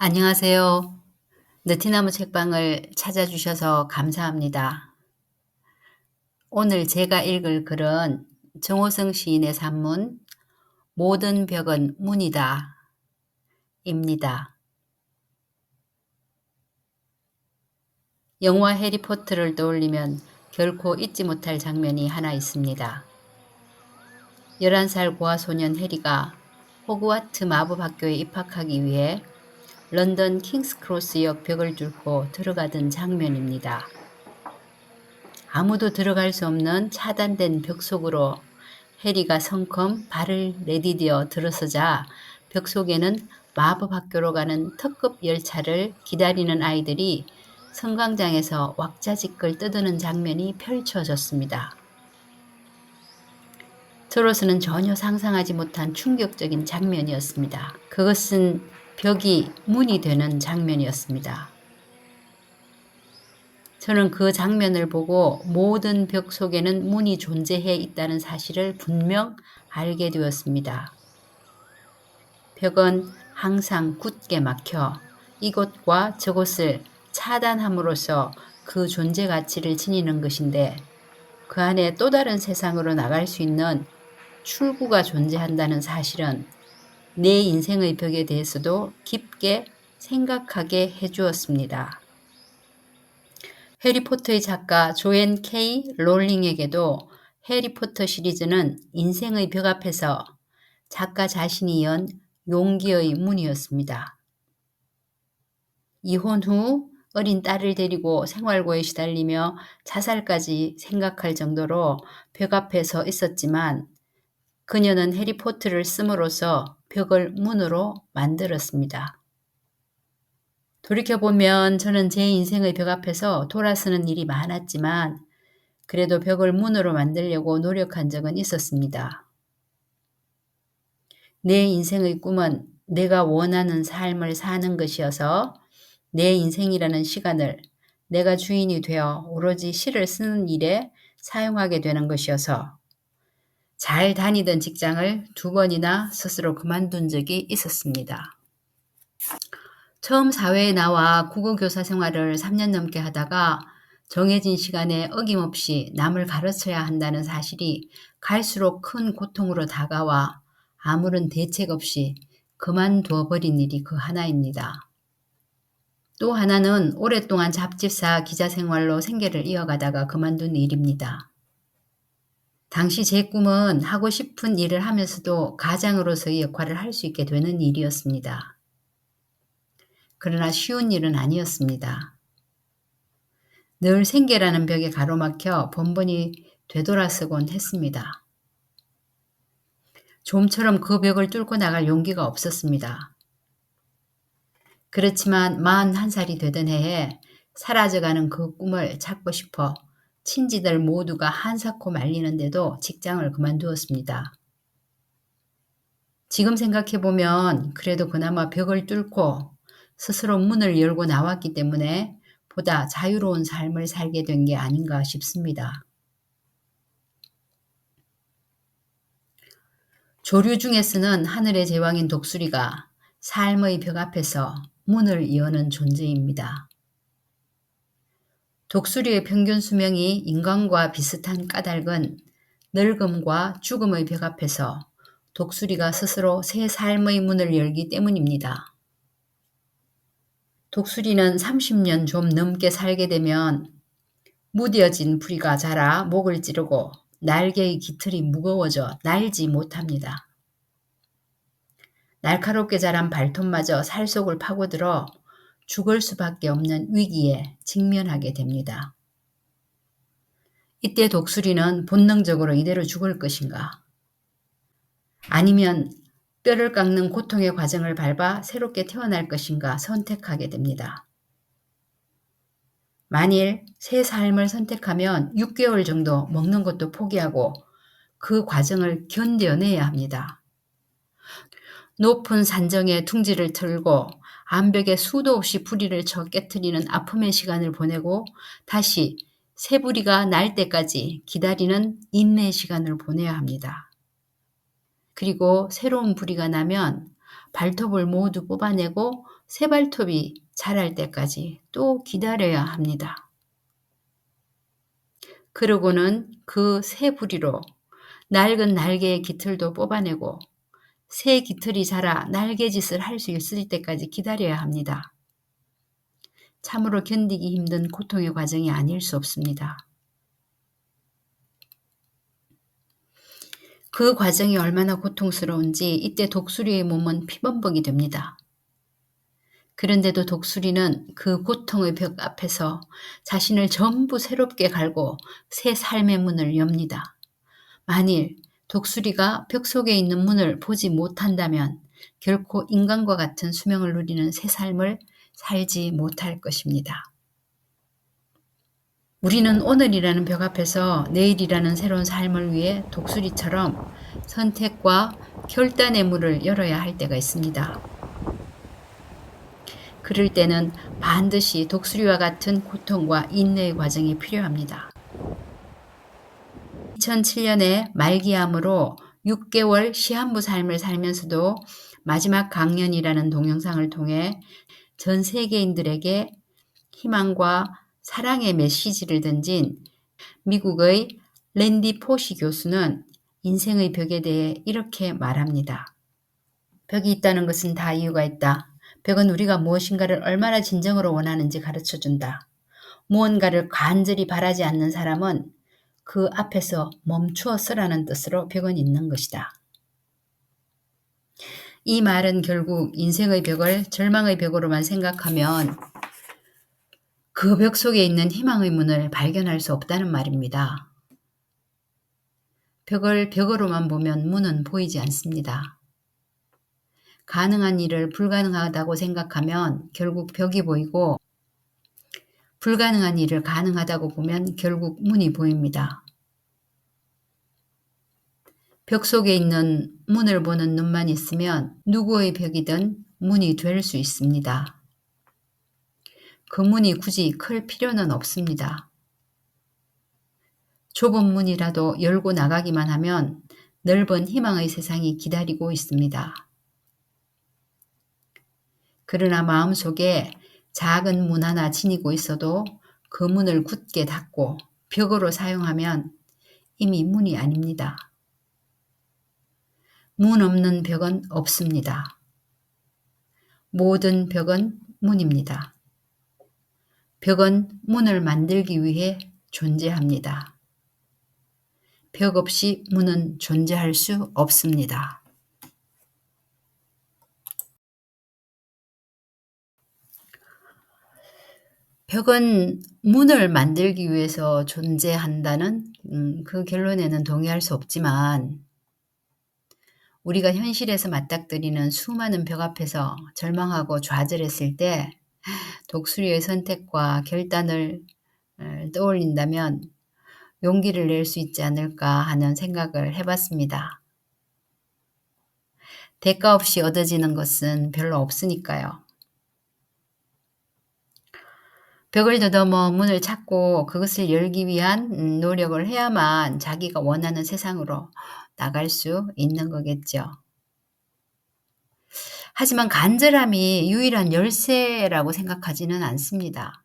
안녕하세요. 느티나무 책방을 찾아주셔서 감사합니다. 오늘 제가 읽을 글은 정호성 시인의 산문 모든 벽은 문이다 입니다. 영화 해리포터를 떠올리면 결코 잊지 못할 장면이 하나 있습니다. 11살 고아소년 해리가 호그와트 마법학교에 입학하기 위해 런던 킹스크로스역 벽을 뚫고 들어가던 장면입니다. 아무도 들어갈 수 없는 차단된 벽 속으로 해리가 성큼 발을 내디뎌 들어서자 벽 속에는 마법학교로 가는 특급 열차를 기다리는 아이들이 승강장에서 왁자지껄 떠드는 장면이 펼쳐졌습니다. 저로서는 전혀 상상하지 못한 충격적인 장면이었습니다. 그것은 벽이 문이 되는 장면이었습니다. 저는 그 장면을 보고 모든 벽 속에는 문이 존재해 있다는 사실을 분명 알게 되었습니다. 벽은 항상 굳게 막혀 이곳과 저곳을 차단함으로써 그 존재 가치를 지니는 것인데 그 안에 또 다른 세상으로 나갈 수 있는 출구가 존재한다는 사실은 내 인생의 벽에 대해서도 깊게 생각하게 해주었습니다. 해리포터의 작가 조앤 K. 롤링에게도 해리포터 시리즈는 인생의 벽 앞에서 작가 자신이 연 용기의 문이었습니다. 이혼 후 어린 딸을 데리고 생활고에 시달리며 자살까지 생각할 정도로 벽 앞에 서 있었지만 그녀는 해리포터를 씀으로써 벽을 문으로 만들었습니다. 돌이켜보면 저는 제 인생의 벽 앞에서 돌아서는 일이 많았지만 그래도 벽을 문으로 만들려고 노력한 적은 있었습니다. 내 인생의 꿈은 내가 원하는 삶을 사는 것이어서 내 인생이라는 시간을 내가 주인이 되어 오로지 시를 쓰는 일에 사용하게 되는 것이어서 잘 다니던 직장을 2번이나 스스로 그만둔 적이 있었습니다. 처음 사회에 나와 국어교사 생활을 3년 넘게 하다가 정해진 시간에 어김없이 남을 가르쳐야 한다는 사실이 갈수록 큰 고통으로 다가와 아무런 대책 없이 그만두어 버린 일이 그 하나입니다. 또 하나는 오랫동안 잡지사 기자 생활로 생계를 이어가다가 그만둔 일입니다. 당시 제 꿈은 하고 싶은 일을 하면서도 가장으로서의 역할을 할 수 있게 되는 일이었습니다. 그러나 쉬운 일은 아니었습니다. 늘 생계라는 벽에 가로막혀 번번이 되돌아서곤 했습니다. 좀처럼 그 벽을 뚫고 나갈 용기가 없었습니다. 그렇지만 41살이 되던 해에 사라져가는 그 꿈을 찾고 싶어 친지들 모두가 한사코 말리는데도 직장을 그만두었습니다. 지금 생각해보면 그래도 그나마 벽을 뚫고 스스로 문을 열고 나왔기 때문에 보다 자유로운 삶을 살게 된 게 아닌가 싶습니다. 조류 중에서는 하늘의 제왕인 독수리가 삶의 벽 앞에서 문을 여는 존재입니다. 독수리의 평균 수명이 인간과 비슷한 까닭은 늙음과 죽음의 벽 앞에서 독수리가 스스로 새 삶의 문을 열기 때문입니다. 독수리는 30년 좀 넘게 살게 되면 무뎌진 부리가 자라 목을 찌르고 날개의 깃털이 무거워져 날지 못합니다. 날카롭게 자란 발톱마저 살 속을 파고들어 죽을 수밖에 없는 위기에 직면하게 됩니다. 이때 독수리는 본능적으로 이대로 죽을 것인가? 아니면 뼈를 깎는 고통의 과정을 밟아 새롭게 태어날 것인가 선택하게 됩니다. 만일 새 삶을 선택하면 6개월 정도 먹는 것도 포기하고 그 과정을 견뎌내야 합니다. 높은 산정에 둥지를 틀고 암벽에 수도 없이 부리를 쳐 깨트리는 아픔의 시간을 보내고 다시 새 부리가 날 때까지 기다리는 인내의 시간을 보내야 합니다. 그리고 새로운 부리가 나면 발톱을 모두 뽑아내고 새 발톱이 자랄 때까지 또 기다려야 합니다. 그러고는 그 새 부리로 낡은 날개의 깃털도 뽑아내고 새 깃털이 자라 날개짓을 할 수 있을 때까지 기다려야 합니다. 참으로 견디기 힘든 고통의 과정이 아닐 수 없습니다. 그 과정이 얼마나 고통스러운지 이때 독수리의 몸은 피범벅이 됩니다. 그런데도 독수리는 그 고통의 벽 앞에서 자신을 전부 새롭게 갈고 새 삶의 문을 엽니다. 만일 독수리가 벽 속에 있는 문을 보지 못한다면 결코 인간과 같은 수명을 누리는 새 삶을 살지 못할 것입니다. 우리는 오늘이라는 벽 앞에서 내일이라는 새로운 삶을 위해 독수리처럼 선택과 결단의 문을 열어야 할 때가 있습니다. 그럴 때는 반드시 독수리와 같은 고통과 인내의 과정이 필요합니다. 2007년에 말기암으로 6개월 시한부 삶을 살면서도 마지막 강연이라는 동영상을 통해 전 세계인들에게 희망과 사랑의 메시지를 던진 미국의 랜디 포시 교수는 인생의 벽에 대해 이렇게 말합니다. 벽이 있다는 것은 다 이유가 있다. 벽은 우리가 무엇인가를 얼마나 진정으로 원하는지 가르쳐준다. 무언가를 간절히 바라지 않는 사람은 그 앞에서 멈추어 서라는 뜻으로 벽은 있는 것이다. 이 말은 결국 인생의 벽을 절망의 벽으로만 생각하면 그 벽 속에 있는 희망의 문을 발견할 수 없다는 말입니다. 벽을 벽으로만 보면 문은 보이지 않습니다. 가능한 일을 불가능하다고 생각하면 결국 벽이 보이고 불가능한 일을 가능하다고 보면 결국 문이 보입니다. 벽 속에 있는 문을 보는 눈만 있으면 누구의 벽이든 문이 될 수 있습니다. 그 문이 굳이 클 필요는 없습니다. 좁은 문이라도 열고 나가기만 하면 넓은 희망의 세상이 기다리고 있습니다. 그러나 마음속에 작은 문 하나 지니고 있어도 그 문을 굳게 닫고 벽으로 사용하면 이미 문이 아닙니다. 문 없는 벽은 없습니다. 모든 벽은 문입니다. 벽은 문을 만들기 위해 존재합니다. 벽 없이 문은 존재할 수 없습니다. 벽은 문을 만들기 위해서 존재한다는 그 결론에는 동의할 수 없지만 우리가 현실에서 맞닥뜨리는 수많은 벽 앞에서 절망하고 좌절했을 때 독수리의 선택과 결단을 떠올린다면 용기를 낼 수 있지 않을까 하는 생각을 해봤습니다. 대가 없이 얻어지는 것은 별로 없으니까요. 벽을 더듬어 문을 찾고 그것을 열기 위한 노력을 해야만 자기가 원하는 세상으로 나갈 수 있는 거겠죠. 하지만 간절함이 유일한 열쇠라고 생각하지는 않습니다.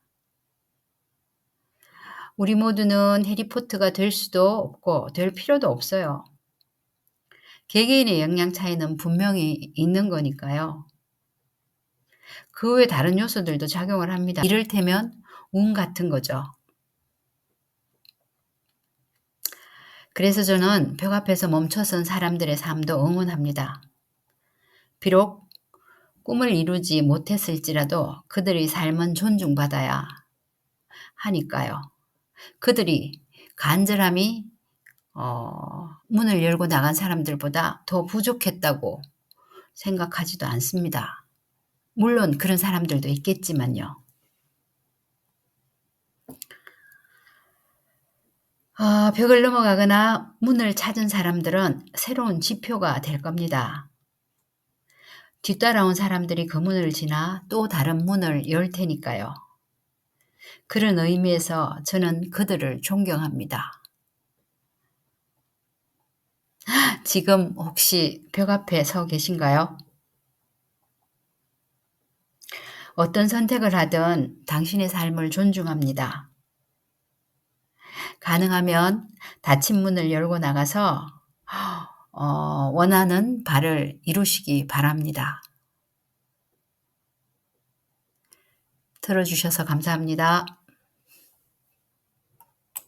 우리 모두는 해리포터가 될 수도 없고 될 필요도 없어요. 개개인의 역량 차이는 분명히 있는 거니까요. 그 외 다른 요소들도 작용을 합니다. 이를테면 운 같은 거죠. 그래서 저는 벽 앞에서 멈춰선 사람들의 삶도 응원합니다. 비록 꿈을 이루지 못했을지라도 그들의 삶은 존중받아야 하니까요. 그들이 간절함이 문을 열고 나간 사람들보다 더 부족했다고 생각하지도 않습니다. 물론 그런 사람들도 있겠지만요. 벽을 넘어가거나 문을 찾은 사람들은 새로운 지표가 될 겁니다. 뒤따라온 사람들이 그 문을 지나 또 다른 문을 열 테니까요. 그런 의미에서 저는 그들을 존경합니다. 지금 혹시 벽 앞에 서 계신가요? 어떤 선택을 하든 당신의 삶을 존중합니다. 가능하면 닫힌 문을 열고 나가서 원하는 바를 이루시기 바랍니다. 들어주셔서 감사합니다.